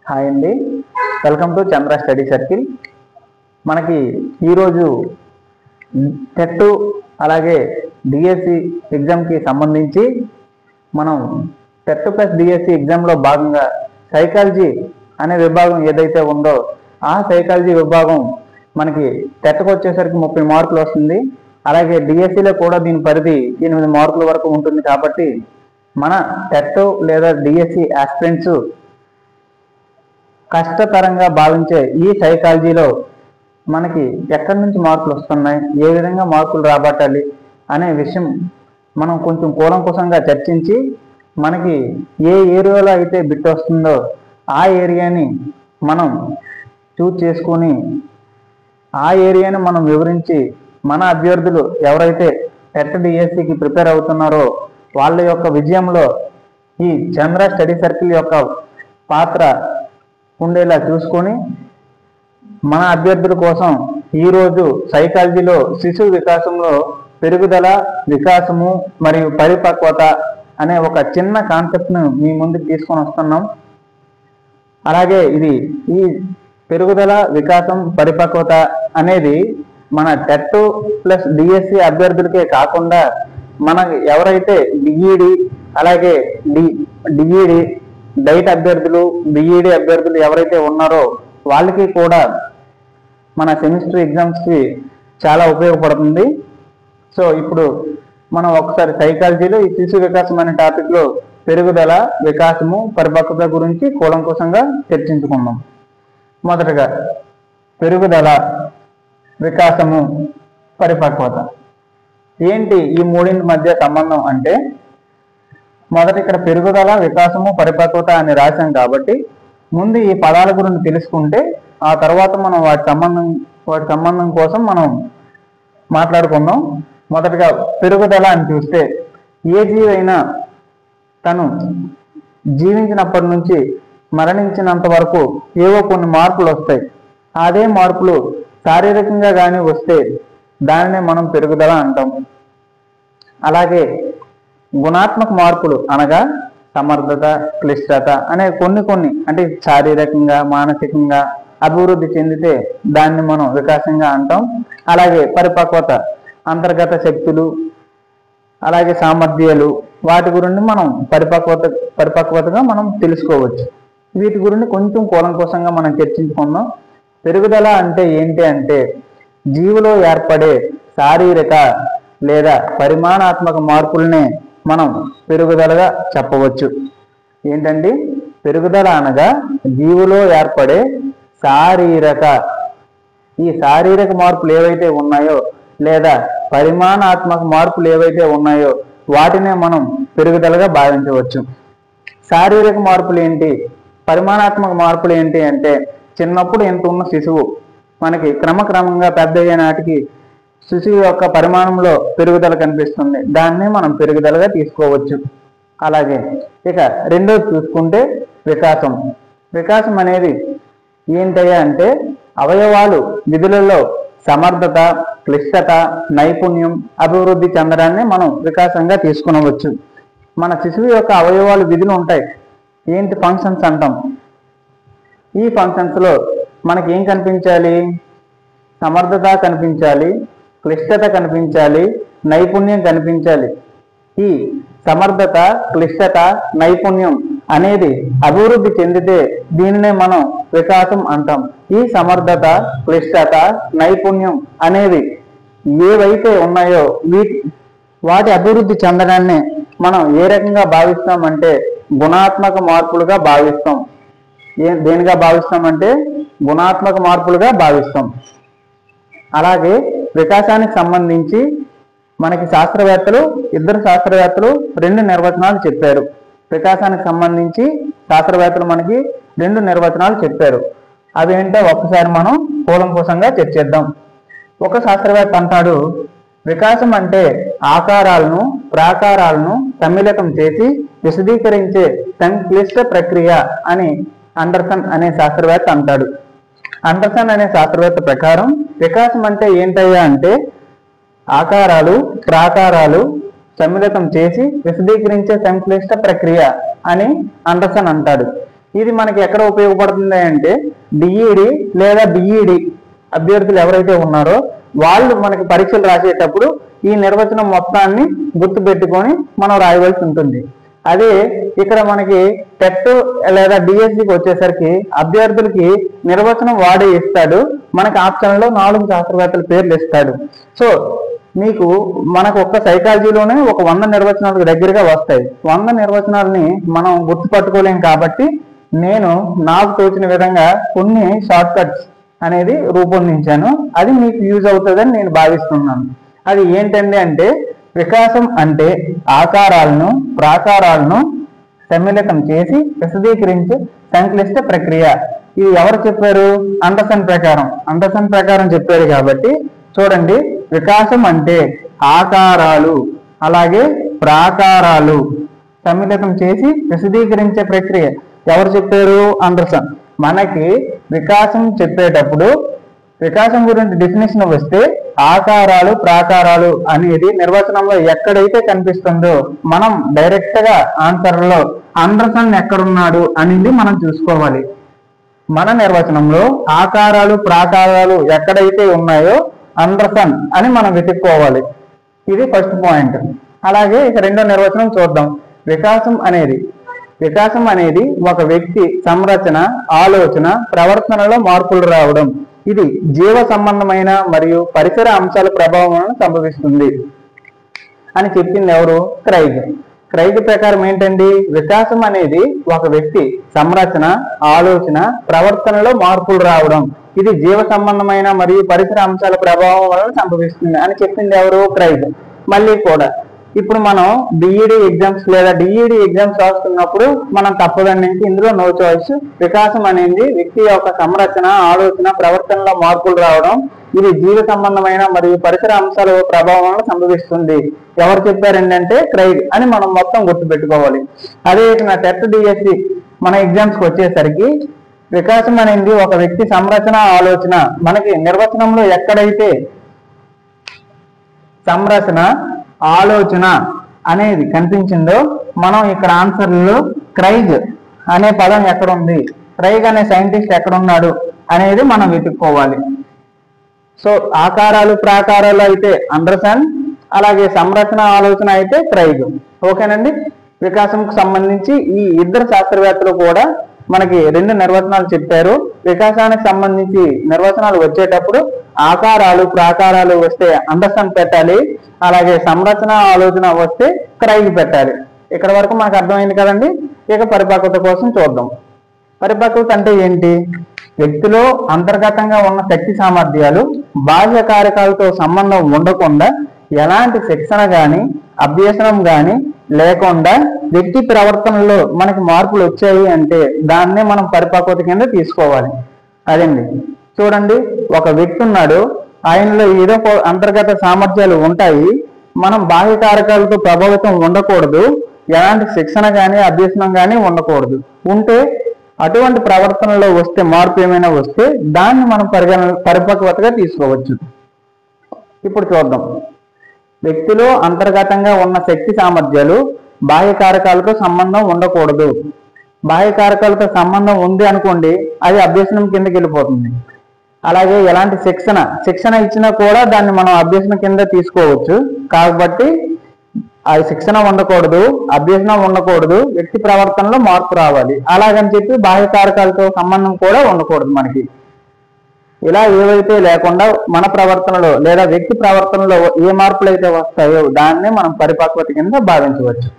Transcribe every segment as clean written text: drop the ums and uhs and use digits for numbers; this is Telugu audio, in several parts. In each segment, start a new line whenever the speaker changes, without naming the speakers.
హాయ్ అండి, welcome to Chandra study circle. మనకి ఈరోజు టెట్ అలాగే డిఎస్సి ఎగ్జామ్కి సంబంధించి మనం టెట్ ప్లస్ డిఎస్సి ఎగ్జామ్లో భాగంగా సైకాలజీ అనే విభాగం ఏదైతే ఉందో ఆ సైకాలజీ విభాగం మనకి టెట్కి వచ్చేసరికి 30 మార్కులు వస్తుంది. అలాగే డిఎస్సిలో కూడా దీని పరిధి 8 మార్కుల వరకు ఉంటుంది. కాబట్టి మన టెట్ లేదా డిఎస్సి ఆస్పిరెంట్స్ కష్టతరంగా భావించే ఈ సైకాలజీలో మనకి ఎక్కడి నుంచి మార్కులు వస్తున్నాయి, ఏ విధంగా మార్కులు రాబట్టాలి అనే విషయం మనం కొంచెం కూలంకుషంగా చర్చించి మనకి ఏ ఏరియాలో అయితే బిట్ వస్తుందో ఆ ఏరియాని మనం చూజ్ చేసుకొని ఆ ఏరియాని మనం వివరించి మన అభ్యర్థులు ఎవరైతే టెట్ డిఎస్సికి ప్రిపేర్ అవుతున్నారో వాళ్ళ యొక్క విజయంలో ఈ చంద్ర స్టడీ సర్కిల్ యొక్క పాత్ర ఉండేలా చూసుకొని మన అభ్యర్థుల కోసం ఈరోజు సైకాలజీలో శిశు వికాసంలో పెరుగుదల, వికాసము మరియు పరిపక్వత అనే ఒక చిన్న కాన్సెప్ట్ను మీ ముందుకు తీసుకొని వస్తున్నాం. అలాగే ఈ పెరుగుదల, వికాసం, పరిపక్వత అనేది మన టెట్ ప్లస్ డిఎస్సి అభ్యర్థులకే కాకుండా మన ఎవరైతే డిఈడి అలాగే డిఈడి డైట్ అభ్యర్థులు, బిఈడి అభ్యర్థులు ఎవరైతే ఉన్నారో వాళ్ళకి కూడా మన సెమిస్టర్ ఎగ్జామ్స్కి చాలా ఉపయోగపడుతుంది. సో ఇప్పుడు మనం ఒకసారి సైకాలజీలో ఈ శిశు వికాసం అనే టాపిక్లో పెరుగుదల, వికాసము, పరిపక్వత గురించి కూలంకుషంగా చర్చించుకుందాం. మొదటగా పెరుగుదల, వికాసము, పరిపక్వత ఏంటి ఈ మూడింటి మధ్య సంబంధం అంటే, మొదట ఇక్కడ పెరుగుదల, వికాసము, పరిపక్వత అని రాశాం కాబట్టి ముందు ఈ పదాల గురించి తెలుసుకుంటే ఆ తర్వాత మనం వాటి సంబంధం కోసం మనం మాట్లాడుకుందాం. మొదటగా పెరుగుదల అని చూస్తే ఏ జీవి అయినా తను జీవించినప్పటి నుంచి మరణించినంత వరకు ఏవో కొన్ని మార్పులు వస్తాయి. అదే మార్పులు శారీరకంగా కానీ వస్తే దానినే మనం పెరుగుదల అంటాం. అలాగే గుణాత్మక మార్పులు అనగా సమర్థత, క్లిష్టత అనే కొన్ని అంటే శారీరకంగా, మానసికంగా అభివృద్ధి చెందితే దాన్ని మనం వికాసంగా అంటాం. అలాగే పరిపక్వత అంతర్గత శక్తులు అలాగే సామర్థ్యాలు వాటి గురించి మనం పరిపక్వతగా మనం తెలుసుకోవచ్చు. వీటి గురించి కొంచెం కూలంకుషంగా మనం చర్చించుకుందాం. పెరుగుదల అంటే ఏంటి అంటే జీవులో ఏర్పడే శారీరక లేదా పరిమాణాత్మక మార్పులనే మనం పెరుగుదలగా చెప్పవచ్చు. ఏంటండి పెరుగుదల అనగా జీవులో ఏర్పడే ఈ శారీరక మార్పులు ఏవైతే ఉన్నాయో లేదా పరిమాణాత్మక మార్పులు ఏవైతే ఉన్నాయో వాటినే మనం పెరుగుదలగా భావించవచ్చు. శారీరక మార్పులు ఏంటి, పరిమాణాత్మక మార్పులు ఏంటి అంటే చిన్నప్పుడు ఎంత ఉన్న శిశువు మనకి క్రమక్రమంగా పెద్ద అయ్యే నాటికి శిశువు యొక్క పరిమాణంలో పెరుగుదల కనిపిస్తుంది. దాన్నే మనం పెరుగుదలగా తీసుకోవచ్చు. అలాగే ఇక రెండోది చూసుకుంటే వికాసం అనేది ఏంటయ్యా అంటే అవయవాలు విధులలో సమర్థత, క్లిష్టత, నైపుణ్యం అభివృద్ధి చెందడాన్ని మనం వికాసంగా తీసుకునవచ్చు. మన శిశువు యొక్క అవయవాలు విధులు ఉంటాయి, ఏంటి ఫంక్షన్స్ అంటాం. ఈ ఫంక్షన్స్లో మనకి ఏం కనిపించాలి, సమర్థత కనిపించాలి, క్లిష్టత కనిపించాలి, నైపుణ్యం కనిపించాలి. ఈ సమర్థత, క్లిష్టత, నైపుణ్యం అనేది అభివృద్ధి చెందితే దీనినే మనం వికాసం అంటాం. ఈ సమర్థత, క్లిష్టత, నైపుణ్యం అనేవి ఏవైతే ఉన్నాయో వాటి అభివృద్ధి చెందడాన్ని మనం ఏ రకంగా భావిస్తామంటే గుణాత్మక మార్పులుగా భావిస్తాం. దేనిగా భావిస్తామంటే గుణాత్మక మార్పులుగా భావిస్తాం. అలాగే వికాసానికి సంబంధించి మనకి ఇద్దరు శాస్త్రవేత్తలు 2 నిర్వచనాలు చెప్పారు. వికాసానికి సంబంధించి శాస్త్రవేత్తలు మనకి 2 నిర్వచనాలు చెప్పారు. అవేంటో ఒక్కసారి మనం కూలంకుషంగా చర్చిద్దాం. ఒక శాస్త్రవేత్త అంటాడు, వికాసం అంటే ఆకారాలను, ప్రాకారాలను సమ్మిళితం చేసి విశదీకరించే సంక్లిష్ట ప్రక్రియ అని అండర్సన్ అనే శాస్త్రవేత్త అంటాడు. అండర్సన్ అనే శాస్త్రవేత్త ప్రకారం వికాసం అంటే ఏంటయ్యా అంటే ఆకారాలు, ప్రాకారాలు సమ్మిళితం చేసి విశదీకరించే సంక్లిష్ట ప్రక్రియ అని అండర్సన్ అంటాడు. ఇది మనకి ఎక్కడ ఉపయోగపడుతుంది అంటే డిఈడి లేదా బిఈడి అభ్యర్థులు ఎవరైతే ఉన్నారో వాళ్ళు మనకి పరీక్షలు రాసేటప్పుడు ఈ నిర్వచనం మొత్తాన్ని గుర్తుపెట్టుకొని మనం రాయవలసి ఉంటుంది. అదే ఇక్కడ మనకి టెట్ లేదా డిఎస్సికి వచ్చేసరికి అభ్యర్థులకి నిర్వచనం వాడే ఇస్తాడు, మనకి ఆప్షన్లో 4 శాస్త్రవేత్తల పేర్లు ఇస్తాడు. సో మీకు మనకు ఒక్క సైకాలజీలోనే ఒక 100 నిర్వచనాలకు దగ్గరగా వస్తాయి. 100 నిర్వచనాలని మనం గుర్తుపట్టుకోలేం కాబట్టి నేను నాకు తోచిన విధంగా కొన్ని షార్ట్ కట్స్ అనేది రూపొందించాను. అది మీకు యూజ్ అవుతుందని నేను భావిస్తున్నాను. అది ఏంటండి అంటే వికాసం అంటే ఆకారాలను ప్రాకారాలను సమ్మిళితం చేసి విశదీకరించే సంక్లిష్ట ప్రక్రియ. ఇది ఎవరు చెప్పారు? అండర్సన్ ప్రకారం చెప్పారు. కాబట్టి చూడండి, వికాసం అంటే ఆకారాలు అలాగే ప్రాకారాలు సమ్మిళితం చేసి విశదీకరించే ప్రక్రియ. ఎవరు చెప్పారు? అండర్సన్. మనకి వికాసం చెప్పేటప్పుడు వికాసం గురించి డెఫినేషన్ వస్తే ఆకారాలు ప్రాకారాలు అనేది నిర్వచనంలో ఎక్కడైతే కనిపిస్తుందో మనం డైరెక్ట్ గా ఆన్సర్ లో అండర్సన్ ఎక్కడున్నాడు అనేది మనం చూసుకోవాలి. మన నిర్వచనంలో ఆకారాలు ప్రాకారాలు ఎక్కడైతే ఉన్నాయో అండర్సన్ అని మనం వెతుక్కోవాలి. ఇది ఫస్ట్ పాయింట్. అలాగే ఇక రెండో నిర్వచనం చూద్దాం. వికాసం అనేది ఒక వ్యక్తి సంరచన, ఆలోచన, ప్రవర్తనలో మార్పులు రావడం. ఇది జీవ సంబంధమైన మరియు పరిసర అంశాల ప్రభావం సంభవిస్తుంది అని చెప్పింది ఎవరు? క్రైగ్ ప్రకారం ఏంటండి? వికాసం అనేది ఒక వ్యక్తి సంరచన, ఆలోచన, ప్రవర్తనలో మార్పులు రావడం. ఇది జీవ సంబంధమైన మరియు పరిసర అంశాల ప్రభావం వలన సంభవిస్తుంది అని చెప్పింది ఎవరు? క్రైగ్. మళ్ళీ కూడా ఇప్పుడు మనం బిఈడి ఎగ్జామ్స్ లేదా డిఈడి ఎగ్జామ్స్ రాస్తున్నప్పుడు మనం తప్పదండి, ఇందులో నో చాయిస్. వికాసం అనేది వ్యక్తి యొక్క సంరచన, ఆలోచన, ప్రవర్తనలో మార్పులు రావడం. ఇది జీవ సంబంధమైన మరియు పరిసర అంశాల ప్రభావం సంభవిస్తుంది. ఎవరు చెప్పారండి అంటే క్రైగ్ అని మనం మొత్తం గుర్తుపెట్టుకోవాలి. అదే నా టెట్ డిఎస్సి మన ఎగ్జామ్స్ కి వచ్చేసరికి వికాసం అనేది ఒక వ్యక్తి సంరచన, ఆలోచన. మనకి నిర్వచనంలో ఎక్కడైతే సంరచన, ఆలోచన అనేది కనిపించిందో మనం ఇక్కడ ఆన్సర్లో క్రైగ్ అనే పదం ఎక్కడ ఉంది, క్రైగ్ అనే సైంటిస్ట్ ఎక్కడున్నాడు అనేది మనం వెతుక్కోవాలి. సో ఆకారాలు ప్రాకారాలు అయితే అండర్సన్, అలాగే సంరచన, ఆలోచన అయితే క్రైగ్. ఓకేనండి. వికాసంకు సంబంధించి ఈ ఇద్దరు శాస్త్రవేత్తలు కూడా మనకి 2 నిర్వచనాలు చెప్పారు. వికాసానికి సంబంధించి నిర్వచనాలు వచ్చేటప్పుడు ఆకారాలు ప్రాకారాలు వస్తే అండర్సన్ పెట్టాలి, అలాగే సంరచన, ఆలోచన వస్తే క్రైగ్ పెట్టాలి. ఇక్కడ వరకు మనకు అర్థమైంది కదండి. ఇక పరిపక్వత కోసం చూద్దాం. పరిపక్వత అంటే ఏంటి? వ్యక్తిలో అంతర్గతంగా ఉన్న శక్తి సామర్థ్యాలు బాహ్య కారకాలతో సంబంధం ఉండకుండా ఎలాంటి శిక్షణ గాని అభ్యసనం గాని లేకుండా వ్యక్తి ప్రవర్తనలో మనకి మార్పులు వచ్చాయి అంటే దాన్నే మనం పరిపక్వత కింద తీసుకోవాలి. అదండి. చూడండి, ఒక వ్యక్తి ఉన్నాడు, ఆయనలో ఏదో అంతర్గత సామర్థ్యాలు ఉంటాయి, మనం బాహ్య కారకాలతో ప్రభావితం ఉండకూడదు, ఎలాంటి శిక్షణ కానీ అభ్యసనం కానీ ఉండకూడదు. ఉంటే అటువంటి ప్రవర్తనలో వస్తే మార్పు ఏమైనా వస్తే దాన్ని మనం పరిపక్వతగా తీసుకోవచ్చు. ఇప్పుడు చూద్దాం. వ్యక్తిలో అంతర్గతంగా ఉన్న శక్తి సామర్థ్యాలు బాహ్య కారకాలతో సంబంధం ఉండకూడదు. బాహ్య కారకాలతో సంబంధం ఉంది అనుకోండి, అది అభ్యసనం కిందకి వెళ్ళిపోతుంది. అలాగే ఎలాంటి శిక్షణ ఇచ్చినా కూడా దాన్ని మనం అభ్యసనం కింద తీసుకోవచ్చు. కాబట్టి అది శిక్షణ ఉండకూడదు, అభ్యసనం ఉండకూడదు, వ్యక్తి ప్రవర్తనలో మార్పు రావాలి. అలాగని చెప్పి బాహ్య కారకాలతో సంబంధం కూడా ఉండకూడదు మనకి. ఇలా ఏవైతే లేకుండా మన ప్రవర్తనలో లేదా వ్యక్తి ప్రవర్తనలో ఏ మార్పులు అయితే వస్తాయో దాన్నే మనం పరిపక్వత కింద భావించవచ్చు.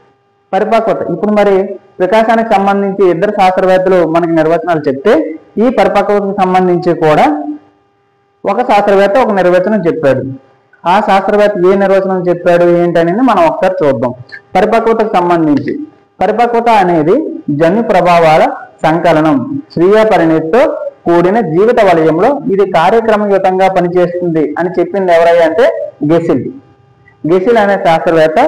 పరిపక్వత. ఇప్పుడు మరి వికాసానికి సంబంధించి ఇద్దరు శాస్త్రవేత్తలు మనకి నిర్వచనాలు చెప్తే ఈ పరిపక్వతకు సంబంధించి కూడా ఒక శాస్త్రవేత్త ఒక నిర్వచనం చెప్పాడు. ఆ శాస్త్రవేత్త ఏ నిర్వచనం చెప్పాడు ఏంటనేది మనం ఒకసారి చూద్దాం. పరిపక్వతకు సంబంధించి పరిపక్వత అనేది జన్యు ప్రభావాల సంకలనం, స్వీయ పరిణతితో కూడిన జీవిత వలయంలో ఇది కార్యక్రమయుతంగా పనిచేస్తుంది అని చెప్పింది ఎవరయ్యా అంటే గెసిల్ అనే శాస్త్రవేత్త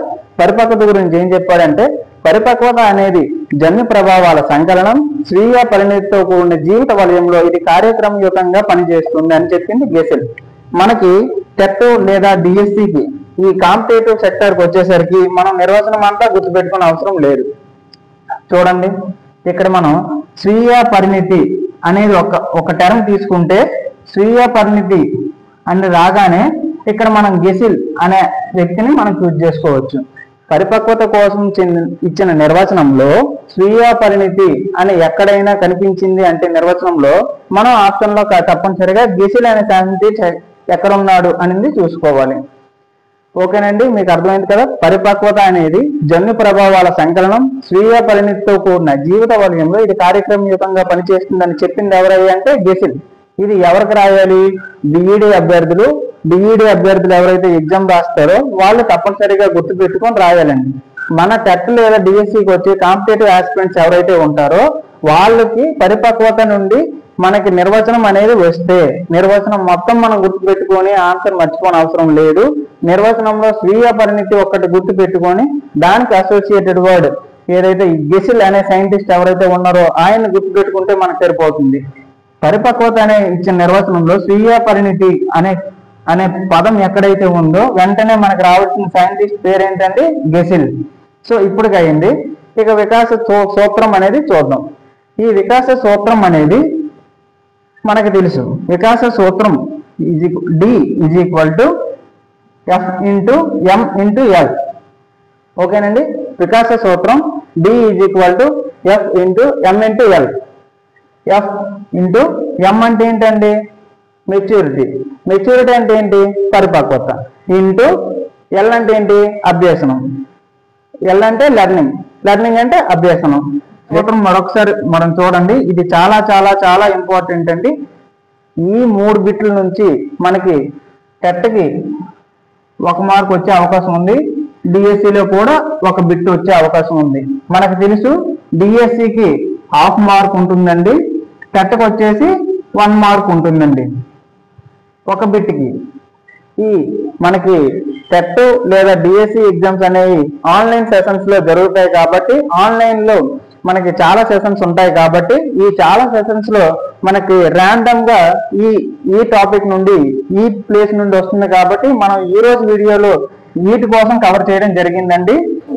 పరిపక్వత గురించి ఏం చెప్పాడంటే పరిపక్వత అనేది జన్యు ప్రభావాల సంకలనం, స్వీయ పరిణతితో కూడిన జీవిత వలయంలో ఇది కార్యక్రమయుతంగా పనిచేస్తుంది అని చెప్పింది గెసిల్. మనకి టెట్ లేదా డిఎస్సికి ఈ కాంపిటేటివ్ సెక్టర్కి వచ్చేసరికి మనం నిర్వచనం అంతా గుర్తుపెట్టుకునే అవసరం లేదు. చూడండి, ఇక్కడ మనం స్వీయ పరిణితి అనేది ఒక టర్మ్ తీసుకుంటే, స్వీయ పరిణితి అని రాగానే ఇక్కడ మనం గెసిల్ అనే వ్యక్తిని మనం చూజ్ చేసుకోవచ్చు. పరిపక్వత కోసం ఇచ్చిన నిర్వచనంలో స్వీయ పరిణితి అని ఎక్కడైనా కనిపించింది అంటే నిర్వచనంలో మనం ఆప్షన్లో తప్పనిసరిగా గెసిల్ అనే సైంటిస్ట్ ఎక్కడ ఉన్నాడు అనేది చూసుకోవాలి. ఓకేనండి, మీకు అర్థమైంది కదా. పరిపక్వత అనేది జన్యు ప్రభావాల సంకలనం, స్వీయ పరిణితితో కూడిన జీవిత వలయంలో ఇది కార్యక్రమయుతంగా పనిచేస్తుందని చెప్పింది ఎవరయ్యా అంటే గెసిల్. ఇది ఎవరికి రాయాలి? డిఈడి అభ్యర్థులు. డిఈడి అభ్యర్థులు ఎవరైతే ఎగ్జామ్ రాస్తారో వాళ్ళు తప్పనిసరిగా గుర్తు పెట్టుకొని రాయాలండి. మన టెట్ లేదా డిఎస్సికి వచ్చి కాంపిటేటివ్ ఆస్పిరెంట్స్ ఎవరైతే ఉంటారో వాళ్ళకి పరిపక్వత నుండి మనకి నిర్వచనం అనేది వస్తే నిర్వచనం మొత్తం మనం గుర్తు పెట్టుకొని ఆన్సర్ మర్చిపోని అవసరం లేదు. నిర్వచనంలో స్వీయ పరిణితి ఒక్కటి గుర్తు పెట్టుకొని దానికి అసోసియేటెడ్ వర్డ్ ఏదైతే గెసిల్ అనే సైంటిస్ట్ ఎవరైతే ఉన్నారో ఆయన గుర్తు పెట్టుకుంటే మనకు సరిపోతుంది. పరిపక్వత అనే ఇచ్చిన నిర్వచనంలో స్వీయ పరిణితి అనే పదం ఎక్కడైతే ఉందో వెంటనే మనకు రావాల్సిన సైంటిస్ట్ పేరు ఏంటంటే గెసిల్. సో ఇప్పటికి అయింది. ఇక వికాస సూత్రం అనేది చూద్దాం. ఈ వికాస సూత్రం అనేది మనకు తెలుసు. వికాస సూత్రం D = F × M × L. ఓకేనండి, వికాస సూత్రం D = F × M × L. F × M అంటే ఏంటండి? మెచ్యూరిటీ. మెచ్యూరిటీ అంటే ఏంటి? పరిపక్వత. ఇంటూ L అంటే ఏంటి? అభ్యసనం. L అంటే లెర్నింగ్. లెర్నింగ్ అంటే అభ్యసనం. సూత్రం మరొకసారి మనం చూడండి. ఇది చాలా చాలా చాలా ఇంపార్టెంట్ అండి. ఈ 3 బిట్ల నుంచి మనకి టెట్కి 1 మార్క్ వచ్చే అవకాశం ఉంది. డిఎస్సిలో కూడా 1 బిట్ వచ్చే అవకాశం ఉంది. మనకు తెలుసు డిఎస్సికి 1/2 మార్క్ ఉంటుందండి, టెట్కి వచ్చేసి 1 మార్క్ ఉంటుందండి 1 బిట్కి. ఈ మనకి టెట్ లేదా డిఎస్సి ఎగ్జామ్స్ అనేవి ఆన్లైన్ సెషన్స్ లో జరుగుతాయి కాబట్టి ఆన్లైన్ లో మనకి చాలా సెషన్స్ ఉంటాయి కాబట్టి ఈ చాలా సెషన్స్ లో మనకి ర్యాండమ్ గా ఈ టాపిక్ నుండి ఈ ప్లేస్ నుండి వస్తుంది కాబట్టి మనం ఈ రోజు వీడియోలో వీటి కోసం కవర్ చేయడం జరిగిందండి.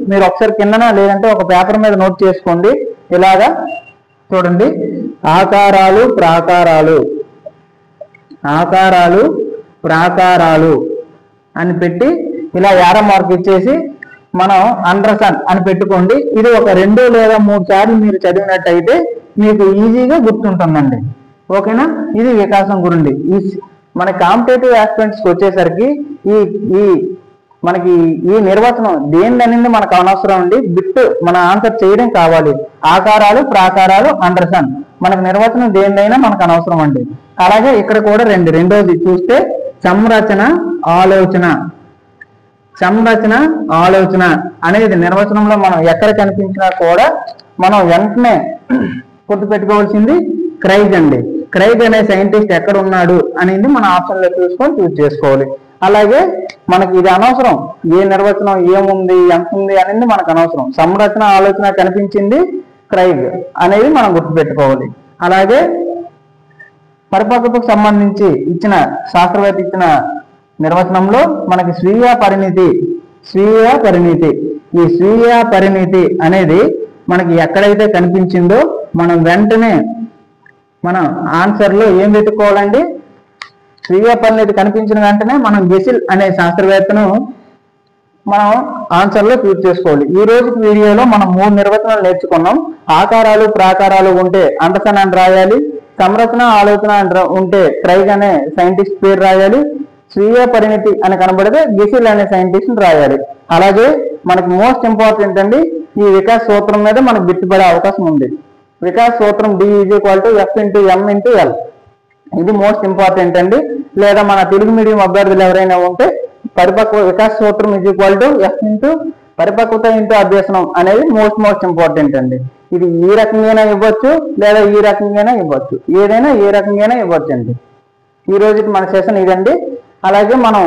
మీరు ఒకసారి కిందన లేదంటే ఒక పేపర్ మీద నోట్ చేసుకోండి. ఇలాగా చూడండి, ఆకారాలు ప్రాకారాలు, ఆకారాలు ప్రాకారాలు అని పెట్టి ఇలా 50 మార్క్ ఇచ్చేసి మనం అండర్స్టాండ్ అని పెట్టుకోండి. ఇది ఒక 2 లేదా 3 సార్లు మీరు చదివినట్టయితే మీకు ఈజీగా గుర్తుంటుందండి. ఓకేనా? ఇది వికాసం గురించి. మన కాంపిటేటివ్ ఆస్పిరెంట్స్కి వచ్చేసరికి మనకి ఈ నిర్వచనం దేనిదనేది మనకు అనవసరం అండి. బిట్ మన ఆన్సర్ చేయడం కావాలి. ఆకారాలు ప్రాకారాలు అండర్స్టాండ్ మనకు నిర్వచనం దేనిదైనా మనకు అనవసరం అండి. అలాగే ఇక్కడ కూడా రెండోది చూస్తే సంరచన ఆలోచన. సంరచన ఆలోచన అనేది నిర్వచనంలో మనం ఎక్కడ కనిపించినా కూడా మనం వెంటనే గుర్తుపెట్టుకోవాల్సింది క్రైగ్ అండి. క్రైగ్ అనే సైంటిస్ట్ ఎక్కడ ఉన్నాడు అనేది మన ఆప్షన్లో చూసుకొని చూస్ చేసుకోవాలి. అలాగే మనకి ఇది అనవసరం, ఏ నిర్వచనం ఏముంది ఎంత ఉంది అనేది మనకు అనవసరం. సంరచన ఆలోచన కనిపించింది క్రైగ్ అనేది మనం గుర్తుపెట్టుకోవాలి. అలాగే పరిపక్వతకు సంబంధించి ఇచ్చిన శాస్త్రవేత్త ఇచ్చిన నిర్వచనంలో మనకి స్వీయ పరిణితి ఈ స్వీయ పరిణితి అనేది మనకి ఎక్కడైతే కనిపించిందో మనం వెంటనే మన ఆన్సర్లో ఏం వెతుక్కోవాలండి? స్వీయ పరిణితి కనిపించిన వెంటనే మనం గెసిల్ అనే శాస్త్రవేత్తను మనం ఆన్సర్లో చూస్ చేసుకోవాలి. ఈ రోజు వీడియోలో మనం 3 నిర్వచనాలు నేర్చుకున్నాం. ఆకారాలు ప్రాకారాలు ఉంటే అండర్స్టాండ్ అని రాయాలి, సంరచన ఆలోచన ఉంటే క్రైగ్ అనే సైంటిస్ట్ పేరు రాయాలి, స్వీయ పరిణితి అని కనబడితే గెసిల్ అనే సైంటిస్ట్ రాయాలి. అలాగే మనకి మోస్ట్ ఇంపార్టెంట్ అండి, ఈ వికాస్ సూత్రం మీద మనకు గుర్తుపడే అవకాశం ఉంది. వికాస్ సూత్రం D = F × M × L. ఇది మోస్ట్ ఇంపార్టెంట్ అండి. లేదా మన తెలుగు మీడియం అభ్యర్థులు ఎవరైనా ఉంటే వికాస్ సూత్రం = F × పరిపక్వత × అభ్యసనం అనేది మోస్ట్ ఇంపార్టెంట్ అండి. ఇది ఈ రకంగా ఇవ్వచ్చు లేదా ఈ రకంగా ఇవ్వచ్చు, ఏదైనా ఏ రకంగా ఇవ్వచ్చు అండి. ఈ రోజుకి మన సెషన్ ఇదండి. అలాగే మనం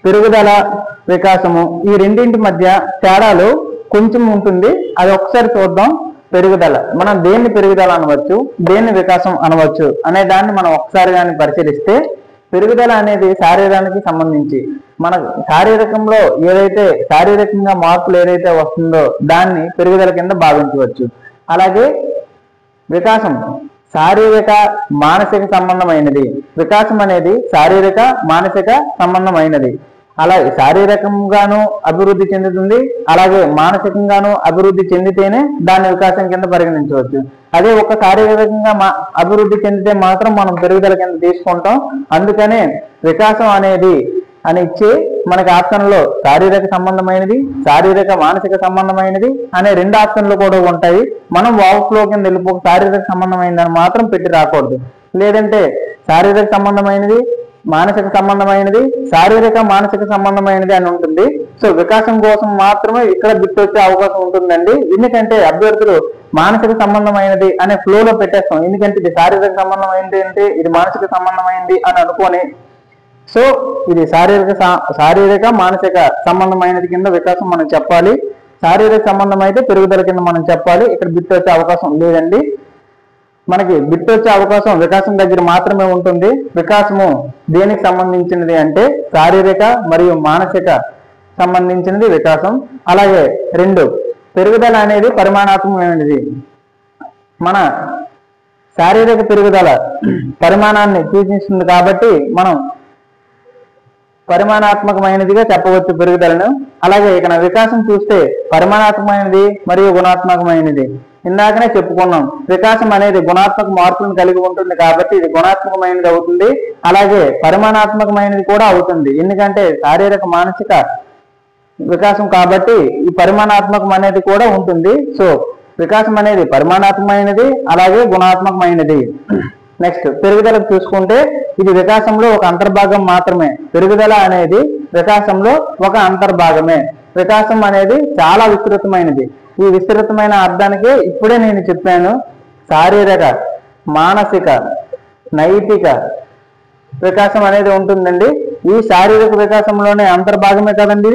పెరుగుదల వికాసము ఈ రెండింటి మధ్య తేడాలు కొంచెం ఉంటుంది, అది ఒకసారి చూద్దాం. పెరుగుదల మనం దేన్ని పెరుగుదల అనవచ్చు, దేన్ని వికాసం అనవచ్చు అనే దాన్ని మనం ఒకసారి కానీ పరిశీలిస్తే పెరుగుదల అనేది శారీరానికి సంబంధించి మన శారీరకంగా మార్పులు ఏదైతే వస్తుందో దాన్ని పెరుగుదల కింద భావించవచ్చు. అలాగే వికాసం శారీరక మానసిక సంబంధమైనది. వికాసం అనేది శారీరక మానసిక సంబంధమైనది. అలాగే శారీరకంగాను అభివృద్ధి చెందుతుంది, అలాగే మానసికంగాను అభివృద్ధి చెందితేనే దాన్ని వికాసం కింద పరిగణించవచ్చు. అదే ఒక శారీరకంగా అభివృద్ధి చెందితే మాత్రం మనం పెరుగుదల కింద తీసుకుంటాం. అందుకనే వికాసం అనేది అని ఇచ్చి మనకి ఆప్షన్లో శారీరక సంబంధమైనది, శారీరక మానసిక సంబంధమైనది అనే 2 ఆప్షన్లు కూడా ఉంటాయి. మనం వాక్లో కింద వెళ్ళిపోక శారీరక సంబంధమైనదని మాత్రం పెట్టి రాకూడదు. లేదంటే శారీరక సంబంధమైనది, మానసిక సంబంధమైనది, శారీరక మానసిక సంబంధమైనది అని ఉంటుంది. సో వికాసం కోసం మాత్రమే ఇక్కడ బిట్ వచ్చే అవకాశం ఉంటుందండి. ఎందుకంటే అభ్యర్థులు మానసిక సంబంధమైనది అనే ఫ్లోలో పెట్టేస్తాం. ఎందుకంటే ఇది శారీరక సంబంధమైనది అంటే ఇది మానసిక సంబంధమైనది అని అనుకొని, సో ఇది శారీరక మానసిక సంబంధమైనది కింద వికాసం మనం చెప్పాలి. శారీరక సంబంధం అయితే పెరుగుదల కింద మనం చెప్పాలి. ఇక్కడ బిట్ వచ్చే అవకాశం లేదండి. మనకి బిట్ వచ్చే అవకాశం వికాసం దగ్గర మాత్రమే ఉంటుంది. వికాసము దేనికి సంబంధించినది అంటే శారీరక మరియు మానసిక సంబంధించినది వికాసం. అలాగే 2 పెరుగుదల అనేది పరిమాణాత్మకమైనది. మన శారీరక పెరుగుదల పరిమాణాన్ని సూచిస్తుంది కాబట్టి మనం పరిమాణాత్మకమైనదిగా చెప్పవచ్చు పెరుగుదలను. అలాగే ఇక్కడ వికాసం చూస్తే పరిమాణాత్మకమైనది మరియు గుణాత్మకమైనది. ఇందాకనే చెప్పుకున్నాం, వికాసం అనేది గుణాత్మక మార్పులను కలిగి ఉంటుంది కాబట్టి ఇది గుణాత్మకమైనది అవుతుంది. అలాగే పరిమాణాత్మకమైనది కూడా అవుతుంది, ఎందుకంటే శారీరక మానసిక వికాసం కాబట్టి ఈ పరిమాణాత్మకం అనేది కూడా ఉంటుంది. సో వికాసం అనేది పరిమాణాత్మకమైనది, అలాగే గుణాత్మకమైనది. నెక్స్ట్ పెరుగుదలకు చూసుకుంటే ఇది వికాసంలో ఒక అంతర్భాగం మాత్రమే. పెరుగుదల అనేది వికాసంలో ఒక అంతర్భాగమే. వికాసం అనేది చాలా విస్తృతమైనది. ఈ విస్తృతమైన అర్థానికి ఇప్పుడే నేను చెప్పాను, శారీరక మానసిక నైతిక వికాసం అనేది ఉంటుందండి. ఈ శారీరక వికాసంలోనే అంతర్భాగమే కదండి,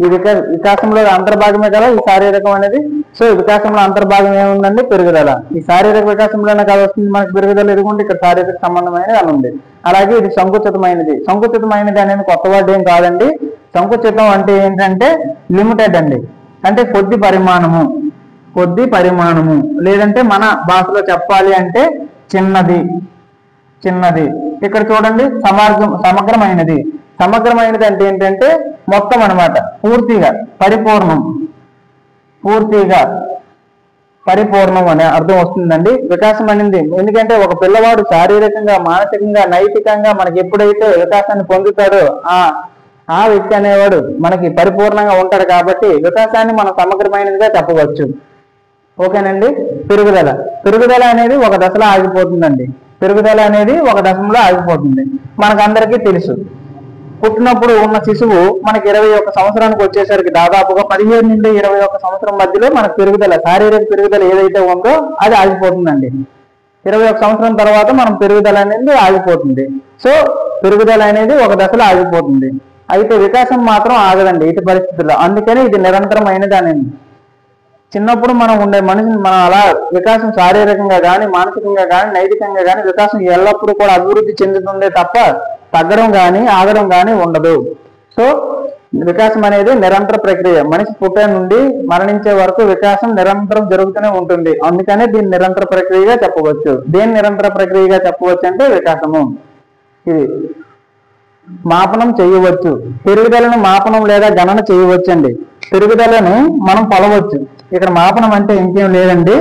ఈ వికాసంలో అంతర్భాగమే కదా ఈ శారీరకం అనేది. సో వికాసంలో అంతర్భాగం ఏముందండి, పెరుగుదల. ఈ శారీరక వికాసంలోనే కదా వస్తుంది మనకి పెరుగుదల. ఎదుగుంటే ఇక్కడ శారీరక సంబంధమైనది అని ఉంది. అలాగే ఇది సంకుచితమైనది. సంకుచితమైనది అనేది కొత్త వర్డ్ ఏం కాదండి. సంకుచితం అంటే ఏంటంటే లిమిటెడ్ అండి, అంటే కొద్ది పరిమాణము, లేదంటే మన భాషలో చెప్పాలి అంటే చిన్నది. ఇక్కడ చూడండి సమగ్రమైనది. సమగ్రమైనది అంటే ఏంటంటే మొత్తం అన్నమాట, పూర్తిగా పరిపూర్ణం అనే అర్థం వస్తుందండి వికాసం అనేది. ఎందుకంటే ఒక పిల్లవాడు శారీరకంగా మానసికంగా నైతికంగా మనకి ఎప్పుడైతే వికాసాన్ని పొందుతాడో ఆ వ్యక్తి అనేవాడు మనకి పరిపూర్ణంగా ఉంటాడు. కాబట్టి వికాసాన్ని మనం సమగ్రమైనదిగా చెప్పవచ్చు. ఓకేనండి. పెరుగుదల అనేది ఒక దశలో ఆగిపోతుందండి. ఒక దశలో ఆగిపోతుంది. మనకందరికీ తెలుసు, పుట్టినప్పుడు ఉన్న శిశువు మనకి 21 సంవత్సరానికి వచ్చేసరికి దాదాపుగా 15 నుండి 21 సంవత్సరం మధ్యలో మనకు పెరుగుదల, శారీరక పెరుగుదల ఏదైతే ఉందో అది ఆగిపోతుందండి. 21 సంవత్సరం తర్వాత మనం పెరుగుదల అనేది ఆగిపోతుంది. సో పెరుగుదల అనేది ఒక దశలో ఆగిపోతుంది. అయితే వికాసం మాత్రం ఆగదండి ఇటు పరిస్థితుల్లో. అందుకని ఇది నిరంతరమైనది అనేది. చిన్నప్పుడు మనం ఉండే మనిషిని మనం అలా వికాసం శారీరకంగా కానీ మానసికంగా కానీ నైతికంగా కానీ వికాసం ఎల్లప్పుడూ కూడా అభివృద్ధి చెందుతుందే తప్ప తగ్గడం కానీ ఆగడం కానీ ఉండదు. సో వికాసం అనేది నిరంతర ప్రక్రియ. మనిషి పుట్టే నుండి మరణించే వరకు వికాసం నిరంతరం జరుగుతూనే ఉంటుంది. అందుకనే దీన్ని నిరంతర ప్రక్రియగా చెప్పవచ్చు. దేన్ని నిరంతర ప్రక్రియగా చెప్పవచ్చు అంటే వికాసము. ఇది మాపనం చేయవచ్చు. పెరుగుదలను మాపనం లేదా గణన చేయవచ్చండి. పెరుగుదలను మనం కొలవచ్చు. ఇక్కడ మాపనం అంటే ఇంకేం లేదండి.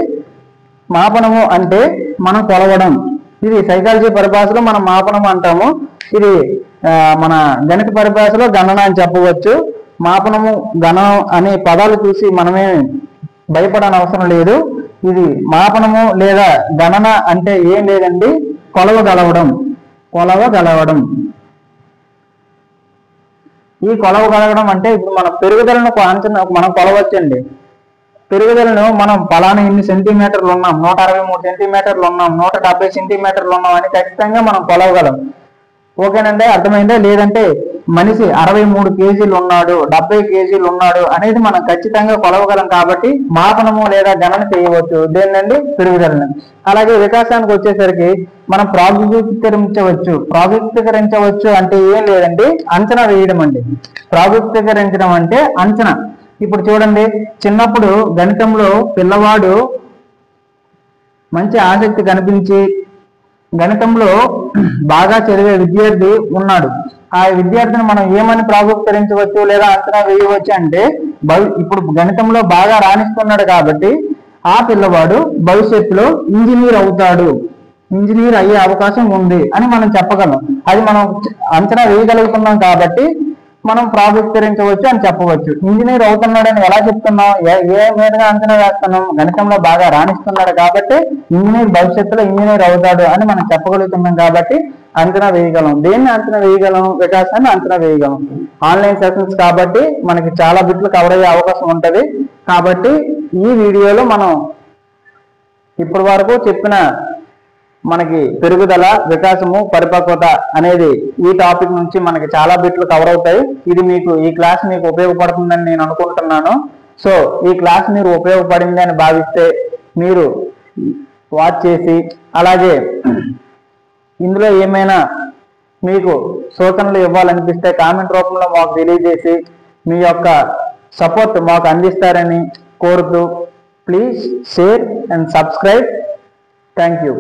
మాపనము అంటే మనం కొలవడం. ఇది సైకాలజీ పరిభాషలో మనం మాపనం అంటాము. ఇది మన గణిత పరిభాషలో గణన అని చెప్పవచ్చు. మాపనము గణనం అనే పదాలు చూసి మనమే భయపడని అవసరం లేదు. ఇది మాపనము లేదా గణన అంటే ఏం లేదండి, కొలవగలవడం. ఈ కొలవగలగడం అంటే ఇప్పుడు మన పెరుగుదలను మనం కొలవచ్చండి. పెరుగుదలను మనం పలానా ఇన్ని సెంటీమీటర్లు ఉన్నాం, 163 సెంటీమీటర్లు ఉన్నాం, 170 సెంటీమీటర్లు ఉన్నాం అని ఖచ్చితంగా మనం కొలవగలం. ఓకేనండి, అర్థమైందా? లేదంటే మనిషి 63 కేజీలు ఉన్నాడు, 70 కేజీలు ఉన్నాడు అనేది మనం ఖచ్చితంగా కొలవగలం. కాబట్టి మాపనము లేదా గణన చేయవచ్చు. దేనండి? పెరుగుదలను. అలాగే వికాసానికి వచ్చేసరికి మనం ప్రాముఖ్యకరించవచ్చు అంటే ఏం లేదండి, అంచనా వేయడం అండి. ప్రాముఖ్యకరించడం అంటే అంచనా. ఇప్పుడు చూడండి, చిన్నప్పుడు గణితంలో పిల్లవాడు మంచి ఆసక్తి కనిపించి గణితంలో బాగా చదివే విద్యార్థి ఉన్నాడు. ఆ విద్యార్థిని మనం ఏమని ప్రాముఖ్యరించవచ్చు లేదా అంచనా వేయవచ్చు అంటే ఇప్పుడు గణితంలో బాగా రాణిస్తున్నాడు కాబట్టి ఆ పిల్లవాడు భవిష్యత్తులో ఇంజనీర్ అవుతాడు, ఇంజనీర్ అయ్యే అవకాశం ఉంది అని మనం చెప్పగలం. అది మనం అంచనా వేయగలుగుతున్నాం కాబట్టి మనం ప్రాముఖ్యరించవచ్చు అని చెప్పవచ్చు. ఇంజనీర్ అవుతున్నాడని ఎలా చెప్తున్నాం, ఏ మీదుగా అంచనా వేస్తున్నాం, గణితంలో బాగా రాణిస్తున్నాడు కాబట్టి ఇంజనీర్ భవిష్యత్తులో ఇంజనీర్ అవుతాడు అని మనం చెప్పగలుగుతున్నాం కాబట్టి అంచనా వేయగలం. దేన్ని అంచనా వేయగలం? వికాసాన్ని అంచనా వేయగలం. ఆన్లైన్ సెషన్స్ కాబట్టి మనకి చాలా బిట్లు కవర్ అయ్యే అవకాశం ఉంటుంది. కాబట్టి ఈ వీడియోలో మనం ఇప్పటి వరకు చెప్పిన మనకి పెరుగుదల, వికాసము, పరిపక్వత అనేది ఈ టాపిక్ నుంచి మనకి చాలా బిట్లు కవర్ అవుతాయి. ఇది మీకు ఈ క్లాస్ మీకు ఉపయోగపడుతుందని నేను అనుకుంటున్నాను. సో ఈ క్లాస్ మీరు ఉపయోగపడింది అని భావిస్తే మీరు వాచ్ చేసి, అలాగే ఇందులో ఏమైనా మీకు సూచనలు ఇవ్వాలనిపిస్తే కామెంట్ రూపంలో మాకు తెలియజేసి మీ యొక్క సపోర్ట్ మాకు అందిస్తారని కోరుతూ please share and subscribe. Thank you.